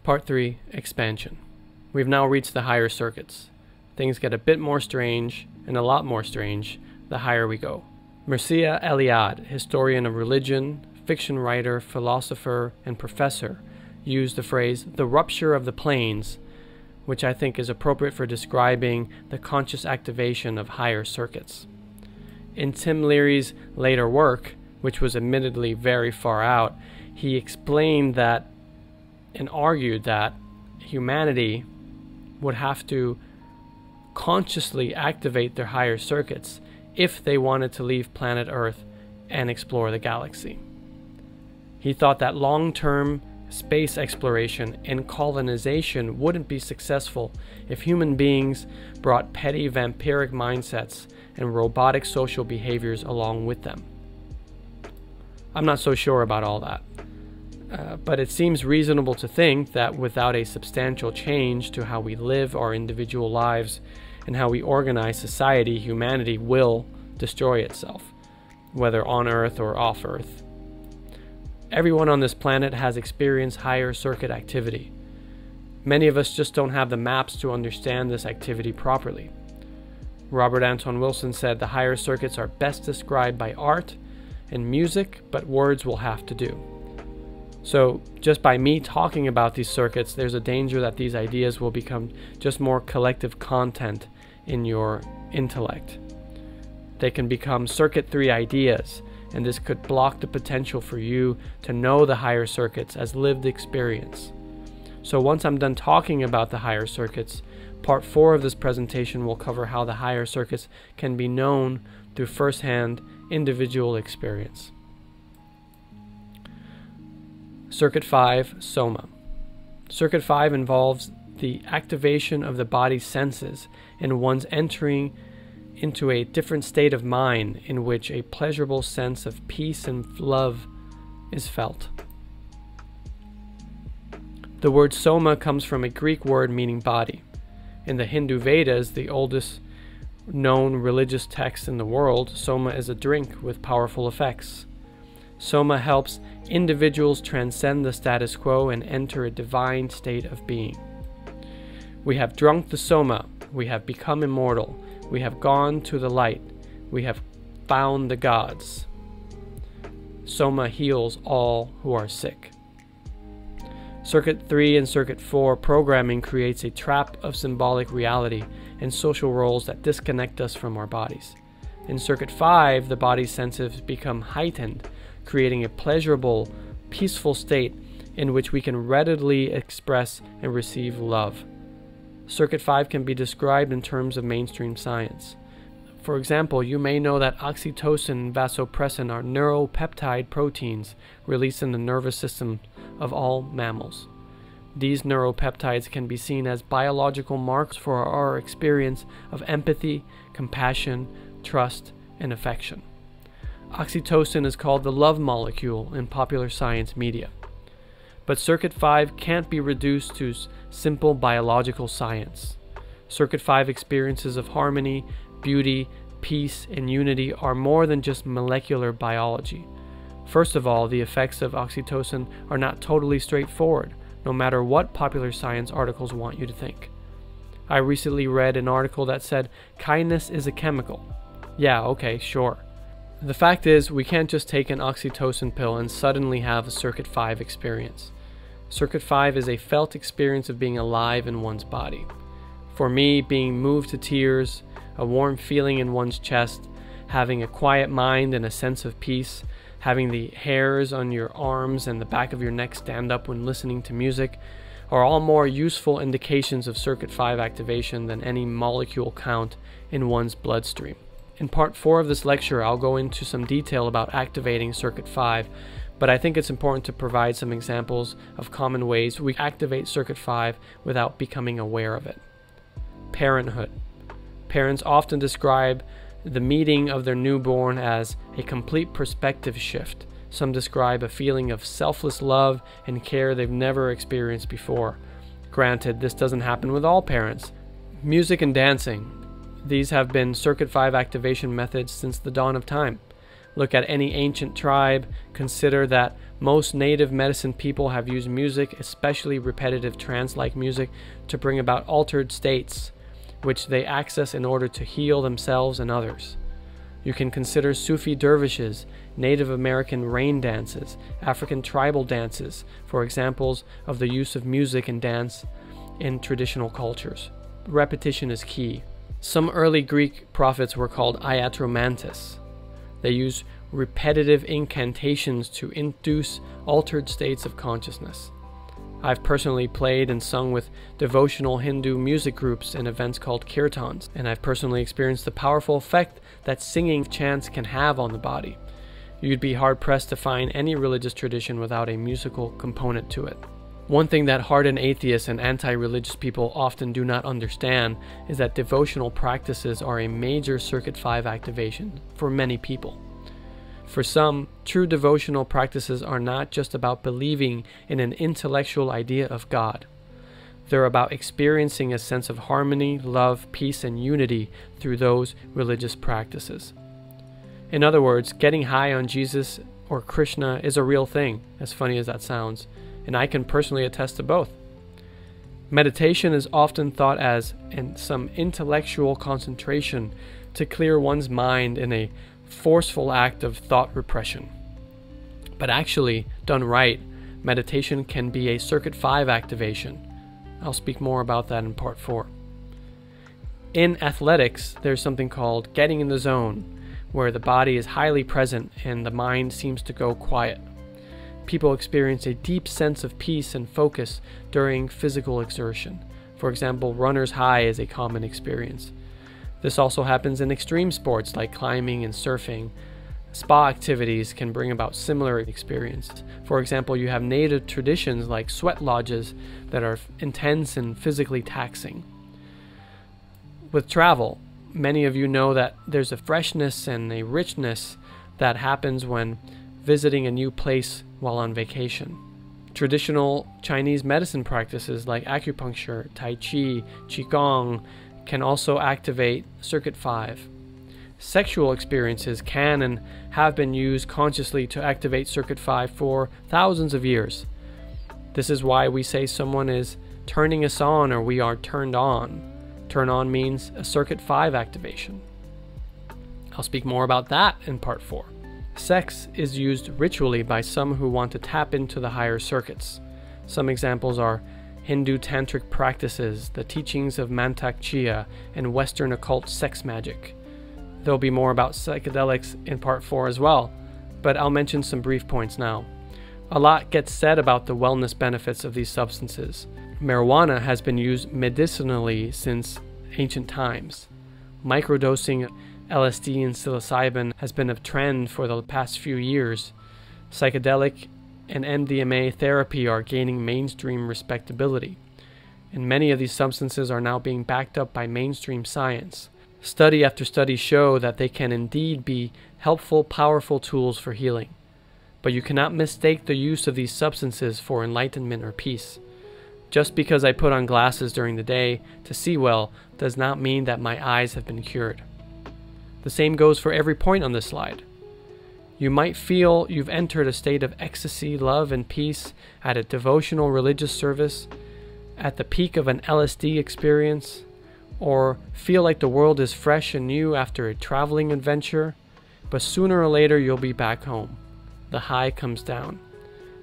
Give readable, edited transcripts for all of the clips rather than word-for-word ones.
Part 3, Expansion. We've now reached the higher circuits. Things get a bit more strange, and a lot more strange, the higher we go. Mircea Eliade, historian of religion, fiction writer, philosopher, and professor, used the phrase, the rupture of the planes, which I think is appropriate for describing the conscious activation of higher circuits. In Tim Leary's later work, which was admittedly very far out, he explained that and argued that humanity would have to consciously activate their higher circuits if they wanted to leave planet Earth and explore the galaxy. He thought that long-term space exploration and colonization wouldn't be successful if human beings brought petty vampiric mindsets and robotic social behaviors along with them. I'm not so sure about all that. But it seems reasonable to think that without a substantial change to how we live our individual lives and how we organize society, humanity will destroy itself, whether on Earth or off Earth. Everyone on this planet has experienced higher circuit activity. Many of us just don't have the maps to understand this activity properly. Robert Anton Wilson said the higher circuits are best described by art and music, but words will have to do. So just by me talking about these circuits, there's a danger that these ideas will become just more collective content in your intellect. They can become circuit 3 ideas, and this could block the potential for you to know the higher circuits as lived experience. So once I'm done talking about the higher circuits, part 4 of this presentation will cover how the higher circuits can be known through first-hand individual experience. Circuit 5, Soma. Circuit 5 involves the activation of the body's senses and one's entering into a different state of mind in which a pleasurable sense of peace and love is felt. The word Soma comes from a Greek word meaning body. In the Hindu Vedas, the oldest known religious text in the world, Soma is a drink with powerful effects. Soma helps individuals transcend the status quo and enter a divine state of being. We have drunk the Soma, we have become immortal, we have gone to the light, we have found the gods. Soma heals all who are sick. Circuit 3 and Circuit 4 programming creates a trap of symbolic reality and social roles that disconnect us from our bodies. In Circuit 5, the body's senses become heightened, creating a pleasurable, peaceful state in which we can readily express and receive love. Circuit 5 can be described in terms of mainstream science. For example, you may know that oxytocin and vasopressin are neuropeptide proteins released in the nervous system of all mammals. These neuropeptides can be seen as biological marks for our experience of empathy, compassion, trust, and affection. Oxytocin is called the love molecule in popular science media. But Circuit 5 can't be reduced to simple biological science. Circuit 5 experiences of harmony, beauty, peace, and unity are more than just molecular biology. First of all, the effects of oxytocin are not totally straightforward, no matter what popular science articles want you to think. I recently read an article that said, kindness is a chemical. Yeah, okay, sure. The fact is, we can't just take an oxytocin pill and suddenly have a Circuit 5 experience. Circuit 5 is a felt experience of being alive in one's body. For me, being moved to tears, a warm feeling in one's chest, having a quiet mind and a sense of peace, having the hairs on your arms and the back of your neck stand up when listening to music, are all more useful indications of Circuit 5 activation than any molecule count in one's bloodstream. In part 4 of this lecture, I'll go into some detail about activating Circuit 5, but I think it's important to provide some examples of common ways we activate Circuit 5 without becoming aware of it. Parenthood. Parents often describe the meeting of their newborn as a complete perspective shift. Some describe a feeling of selfless love and care they've never experienced before. Granted, this doesn't happen with all parents. Music and dancing. These have been Circuit 5 activation methods since the dawn of time. Look at any ancient tribe. Consider that most native medicine people have used music, especially repetitive trance-like music, to bring about altered states, which they access in order to heal themselves and others. You can consider Sufi dervishes, Native American rain dances, African tribal dances for examples of the use of music and dance in traditional cultures. Repetition is key. Some early Greek prophets were called iatromantes. They used repetitive incantations to induce altered states of consciousness. I've personally played and sung with devotional Hindu music groups in events called kirtans, and I've personally experienced the powerful effect that singing chants can have on the body. You'd be hard-pressed to find any religious tradition without a musical component to it. One thing that hardened atheists and anti-religious people often do not understand is that devotional practices are a major Circuit 5 activation for many people. For some, true devotional practices are not just about believing in an intellectual idea of God. They're about experiencing a sense of harmony, love, peace, and unity through those religious practices. In other words, getting high on Jesus or Krishna is a real thing, as funny as that sounds, and I can personally attest to both. Meditation is often thought as some intellectual concentration to clear one's mind in a forceful act of thought repression. But actually, done right, meditation can be a Circuit 5 activation. I'll speak more about that in part 4. In athletics, there's something called getting in the zone, where the body is highly present and the mind seems to go quiet. People experience a deep sense of peace and focus during physical exertion. For example, runner's high is a common experience. This also happens in extreme sports like climbing and surfing. Spa activities can bring about similar experiences. For example, you have native traditions like sweat lodges that are intense and physically taxing. With travel, many of you know that there's a freshness and a richness that happens when visiting a new place while on vacation. Traditional Chinese medicine practices like acupuncture, tai chi, qigong can also activate Circuit 5. Sexual experiences can and have been used consciously to activate Circuit 5 for thousands of years. This is why we say someone is turning us on or we are turned on. Turn on means a Circuit 5 activation. I'll speak more about that in part 4. Sex is used ritually by some who want to tap into the higher circuits. Some examples are Hindu tantric practices, the teachings of Mantak Chia, and Western occult sex magic. There'll be more about psychedelics in part 4 as well, but I'll mention some brief points now. A lot gets said about the wellness benefits of these substances. Marijuana has been used medicinally since ancient times. Microdosing LSD and psilocybin has been a trend for the past few years. Psychedelic and MDMA therapy are gaining mainstream respectability, and many of these substances are now being backed up by mainstream science. Study after study show that they can indeed be helpful, powerful tools for healing. But you cannot mistake the use of these substances for enlightenment or peace. Just because I put on glasses during the day to see well does not mean that my eyes have been cured. The same goes for every point on this slide. You might feel you've entered a state of ecstasy, love, and peace at a devotional religious service, at the peak of an LSD experience, or feel like the world is fresh and new after a traveling adventure, but sooner or later you'll be back home. The high comes down,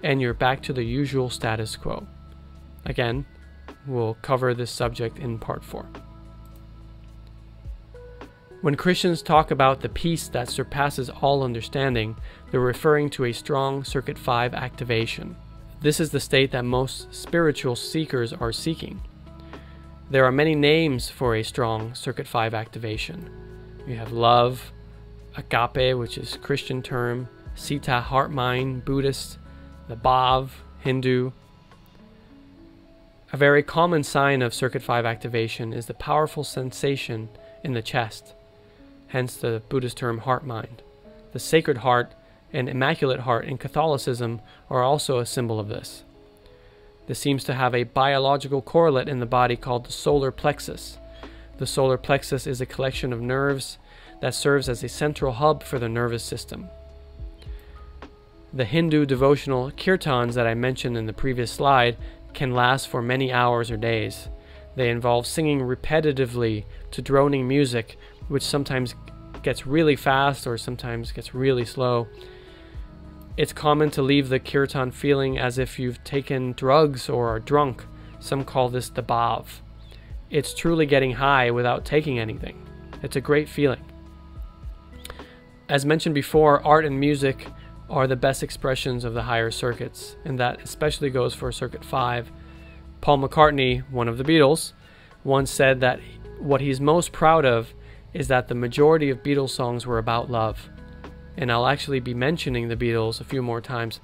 and you're back to the usual status quo. Again, we'll cover this subject in part 4. When Christians talk about the peace that surpasses all understanding, they're referring to a strong Circuit 5 activation. This is the state that most spiritual seekers are seeking. There are many names for a strong Circuit 5 activation. You have love, agape, which is Christian term, sita, heart-mind, Buddhist, the bhav, Hindu. A very common sign of Circuit 5 activation is the powerful sensation in the chest, hence the Buddhist term heart-mind. The Sacred Heart and Immaculate Heart in Catholicism are also a symbol of this. This seems to have a biological correlate in the body called the solar plexus. The solar plexus is a collection of nerves that serves as a central hub for the nervous system. The Hindu devotional kirtans that I mentioned in the previous slide can last for many hours or days. They involve singing repetitively to droning music, which sometimes gets really fast or sometimes gets really slow. It's common to leave the kirtan feeling as if you've taken drugs or are drunk. Some call this the bhav. It's truly getting high without taking anything. It's a great feeling. As mentioned before, art and music are the best expressions of the higher circuits, and that especially goes for Circuit 5. Paul McCartney, one of the Beatles, once said that what he's most proud of is that the majority of Beatles songs were about love. And I'll actually be mentioning the Beatles a few more times.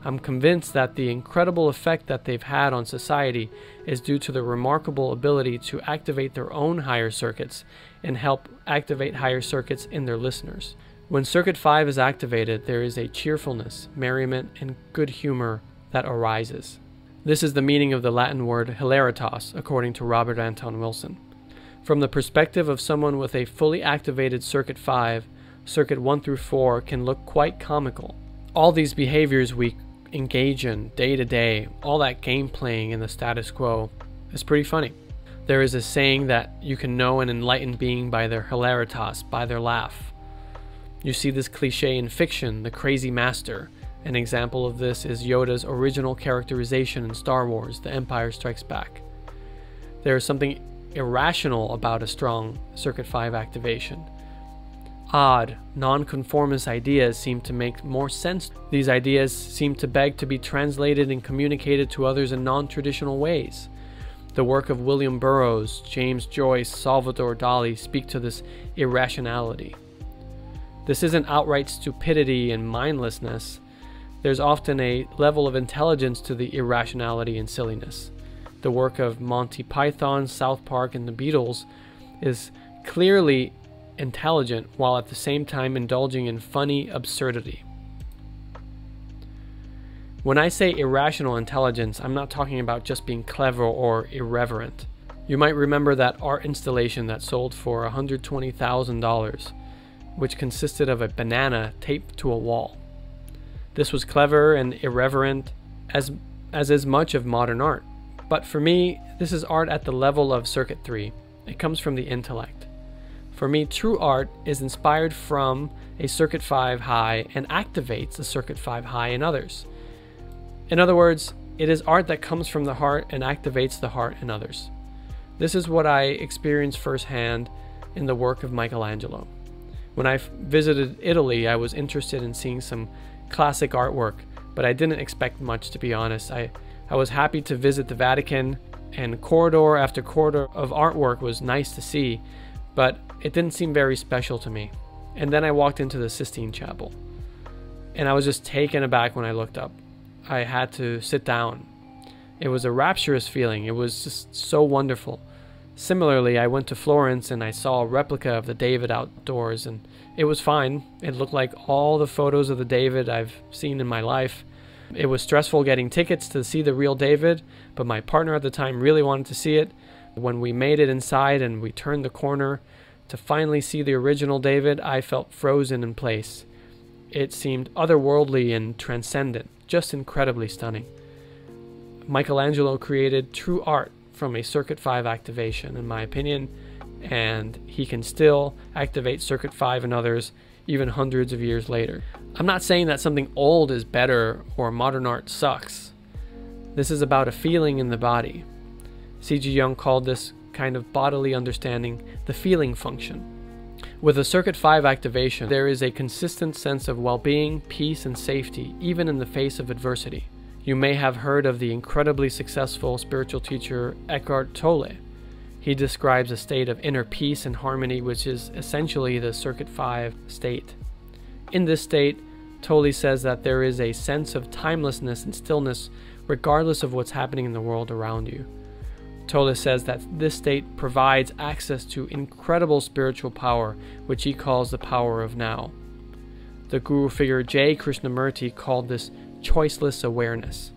I'm convinced that the incredible effect that they've had on society is due to the remarkable ability to activate their own higher circuits and help activate higher circuits in their listeners. When Circuit 5 is activated, there is a cheerfulness, merriment, and good humor that arises. This is the meaning of the Latin word hilaritas, according to Robert Anton Wilson. From the perspective of someone with a fully activated Circuit 5, Circuit 1 through 4 can look quite comical. All these behaviors we engage in day to day, all that game playing in the status quo, is pretty funny. There is a saying that you can know an enlightened being by their hilaritas, by their laugh. You see this cliche in fiction, the crazy master. An example of this is Yoda's original characterization in Star Wars, The Empire Strikes Back. There is something irrational about a strong Circuit 5 activation. Odd, non-conformist ideas seem to make more sense. These ideas seem to beg to be translated and communicated to others in non-traditional ways. The work of William Burroughs, James Joyce, Salvador Dali speak to this irrationality. This isn't outright stupidity and mindlessness. There's often a level of intelligence to the irrationality and silliness. The work of Monty Python, South Park, and the Beatles is clearly intelligent while at the same time indulging in funny absurdity. When I say irrational intelligence, I'm not talking about just being clever or irreverent. You might remember that art installation that sold for $120,000, which consisted of a banana taped to a wall. This was clever and irreverent, as is much of modern art. But for me, this is art at the level of Circuit 3. It comes from the intellect. For me, true art is inspired from a Circuit 5 high and activates a Circuit 5 high in others. In other words, it is art that comes from the heart and activates the heart in others. This is what I experienced firsthand in the work of Michelangelo. When I visited Italy, I was interested in seeing some classic artwork, but I didn't expect much, to be honest. I was happy to visit the Vatican, and corridor after corridor of artwork was nice to see, but it didn't seem very special to me. And then I walked into the Sistine Chapel, and I was just taken aback when I looked up. I had to sit down. It was a rapturous feeling. It was just so wonderful. Similarly, I went to Florence and I saw a replica of the David outdoors, and it was fine. It looked like all the photos of the David I've seen in my life. It was stressful getting tickets to see the real David, but my partner at the time really wanted to see it. When we made it inside and we turned the corner to finally see the original David, I felt frozen in place. It seemed otherworldly and transcendent, just incredibly stunning. Michelangelo created true art from a Circuit 5 activation, in my opinion, and he can still activate Circuit 5 in others even hundreds of years later. I'm not saying that something old is better or modern art sucks. This is about a feeling in the body. C.G. Jung called this kind of bodily understanding the feeling function. With a Circuit 5 activation, there is a consistent sense of well-being, peace, and safety, even in the face of adversity. You may have heard of the incredibly successful spiritual teacher Eckhart Tolle. He describes a state of inner peace and harmony, which is essentially the Circuit 5 state. In this state, Tolle says that there is a sense of timelessness and stillness regardless of what's happening in the world around you. Tolle says that this state provides access to incredible spiritual power, which he calls the power of now. The guru figure J. Krishnamurti called this choiceless awareness.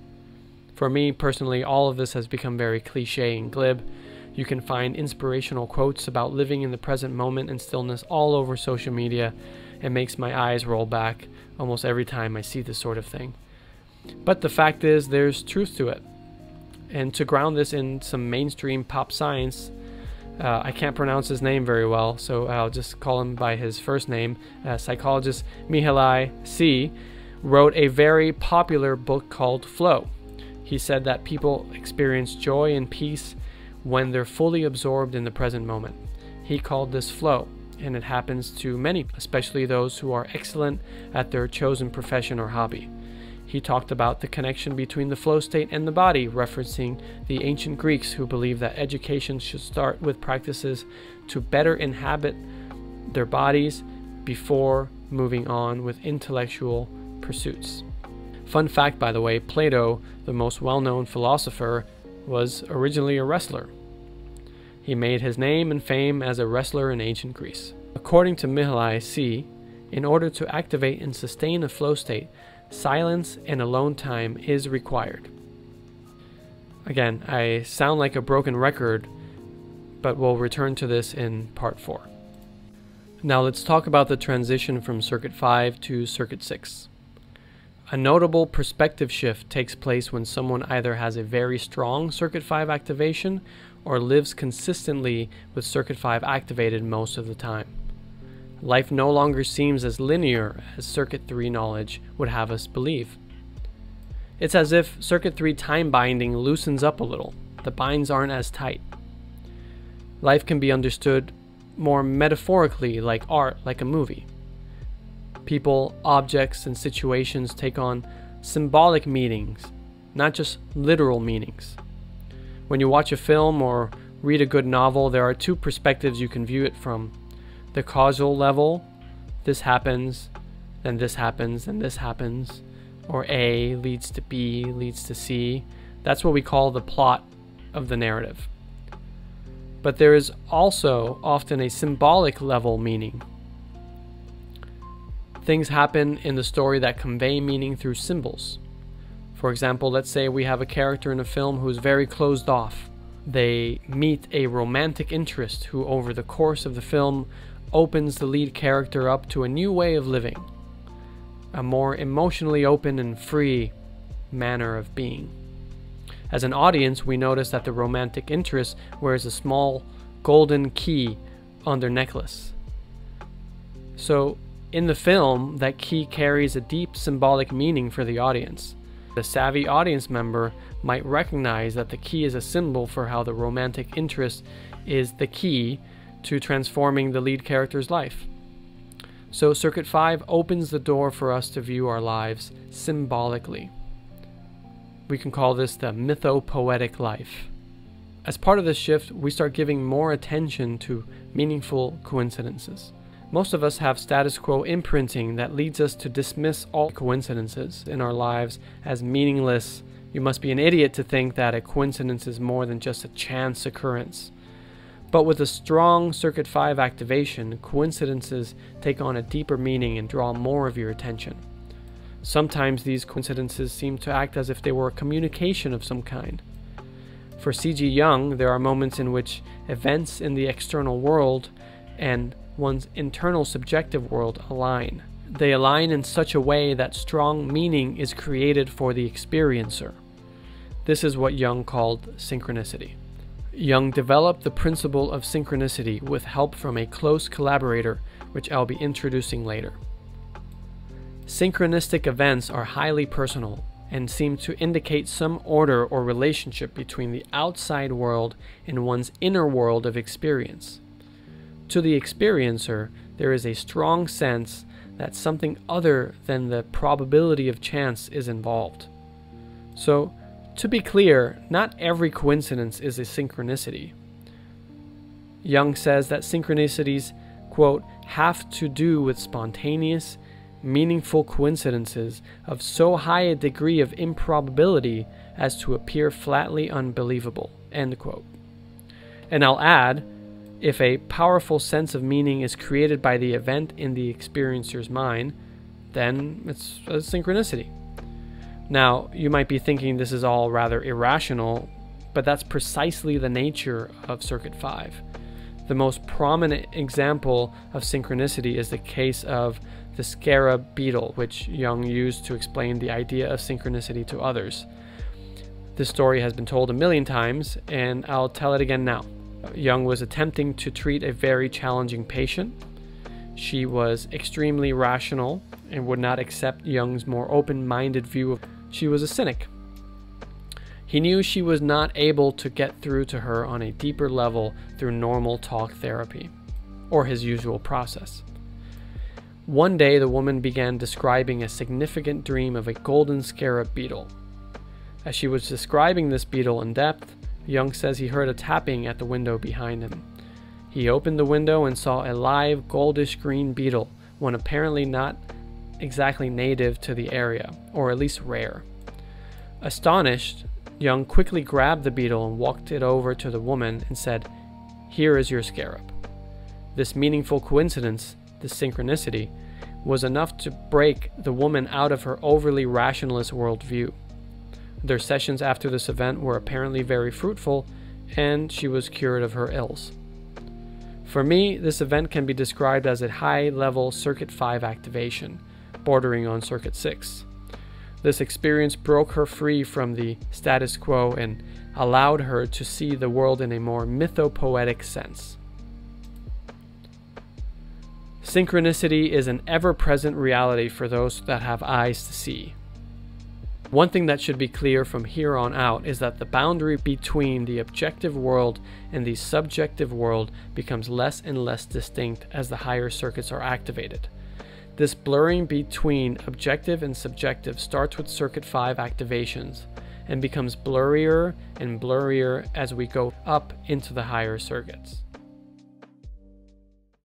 For me personally, all of this has become very cliche and glib. You can find inspirational quotes about living in the present moment and stillness all over social media, It makes my eyes roll back almost every time I see this sort of thing. But the fact is, there's truth to it. And to ground this in some mainstream pop science, I can't pronounce his name very well, so I'll just call him by his first name. Psychologist Mihaly C. wrote a very popular book called Flow. He said that people experience joy and peace when they're fully absorbed in the present moment. He called this flow, and it happens to many, especially those who are excellent at their chosen profession or hobby. He talked about the connection between the flow state and the body, referencing the ancient Greeks who believed that education should start with practices to better inhabit their bodies before moving on with intellectual pursuits. Fun fact, by the way, Plato, the most well-known philosopher, was originally a wrestler. He made his name and fame as a wrestler in ancient Greece. According to Mihaly C., in order to activate and sustain a flow state, silence and alone time is required. Again, I sound like a broken record, but we'll return to this in part 4. Now let's talk about the transition from Circuit 5 to Circuit 6. A notable perspective shift takes place when someone either has a very strong Circuit 5 activation or lives consistently with Circuit 5 activated most of the time. Life no longer seems as linear as Circuit 3 knowledge would have us believe. It's as if Circuit 3 time binding loosens up a little. The binds aren't as tight. Life can be understood more metaphorically, like art, like a movie. People, objects, and situations take on symbolic meanings, not just literal meanings. When you watch a film or read a good novel, there are two perspectives you can view it from. The causal level, this happens, then this happens, then this happens, or A leads to B, leads to C. That's what we call the plot of the narrative. But there is also often a symbolic level meaning. Things happen in the story that convey meaning through symbols. For example, let's say we have a character in a film who is very closed off. They meet a romantic interest who, over the course of the film, opens the lead character up to a new way of living, a more emotionally open and free manner of being. As an audience, we notice that the romantic interest wears a small golden key on their necklace. So, in the film, that key carries a deep symbolic meaning for the audience. The savvy audience member might recognize that the key is a symbol for how the romantic interest is the key to transforming the lead character's life. So Circuit 5 opens the door for us to view our lives symbolically. We can call this the mythopoetic life. As part of this shift, we start giving more attention to meaningful coincidences. Most of us have status quo imprinting that leads us to dismiss all coincidences in our lives as meaningless. You must be an idiot to think that a coincidence is more than just a chance occurrence. But with a strong Circuit 5 activation, coincidences take on a deeper meaning and draw more of your attention. Sometimes these coincidences seem to act as if they were a communication of some kind. For C.G. Jung, there are moments in which events in the external world and one's internal subjective world align. They align in such a way that strong meaning is created for the experiencer. This is what Jung called synchronicity. Jung developed the principle of synchronicity with help from a close collaborator, which I'll be introducing later. Synchronistic events are highly personal and seem to indicate some order or relationship between the outside world and one's inner world of experience. To the experiencer, there is a strong sense that something other than the probability of chance is involved. So, to be clear, not every coincidence is a synchronicity. Jung says that synchronicities, quote, have to do with spontaneous, meaningful coincidences of so high a degree of improbability as to appear flatly unbelievable, end quote. And I'll add, if a powerful sense of meaning is created by the event in the experiencer's mind, then it's a synchronicity. Now, you might be thinking this is all rather irrational, but that's precisely the nature of Circuit 5. The most prominent example of synchronicity is the case of the scarab beetle, which Jung used to explain the idea of synchronicity to others. This story has been told a million times, and I'll tell it again now. Jung was attempting to treat a very challenging patient. She was extremely rational and would not accept Jung's more open-minded view. She was a cynic. He knew she was not able to get through to her on a deeper level through normal talk therapy, or his usual process. One day, the woman began describing a significant dream of a golden scarab beetle. As she was describing this beetle in depth, Jung says he heard a tapping at the window behind him. He opened the window and saw a live goldish green beetle, one apparently not exactly native to the area, or at least rare. Astonished, Jung quickly grabbed the beetle and walked it over to the woman and said, "Here is your scarab." This meaningful coincidence, this synchronicity, was enough to break the woman out of her overly rationalist worldview. Their sessions after this event were apparently very fruitful, and she was cured of her ills. For me, this event can be described as a high-level Circuit 5 activation, bordering on Circuit 6. This experience broke her free from the status quo and allowed her to see the world in a more mythopoetic sense. Synchronicity is an ever-present reality for those that have eyes to see. One thing that should be clear from here on out is that the boundary between the objective world and the subjective world becomes less and less distinct as the higher circuits are activated. This blurring between objective and subjective starts with Circuit 5 activations and becomes blurrier and blurrier as we go up into the higher circuits.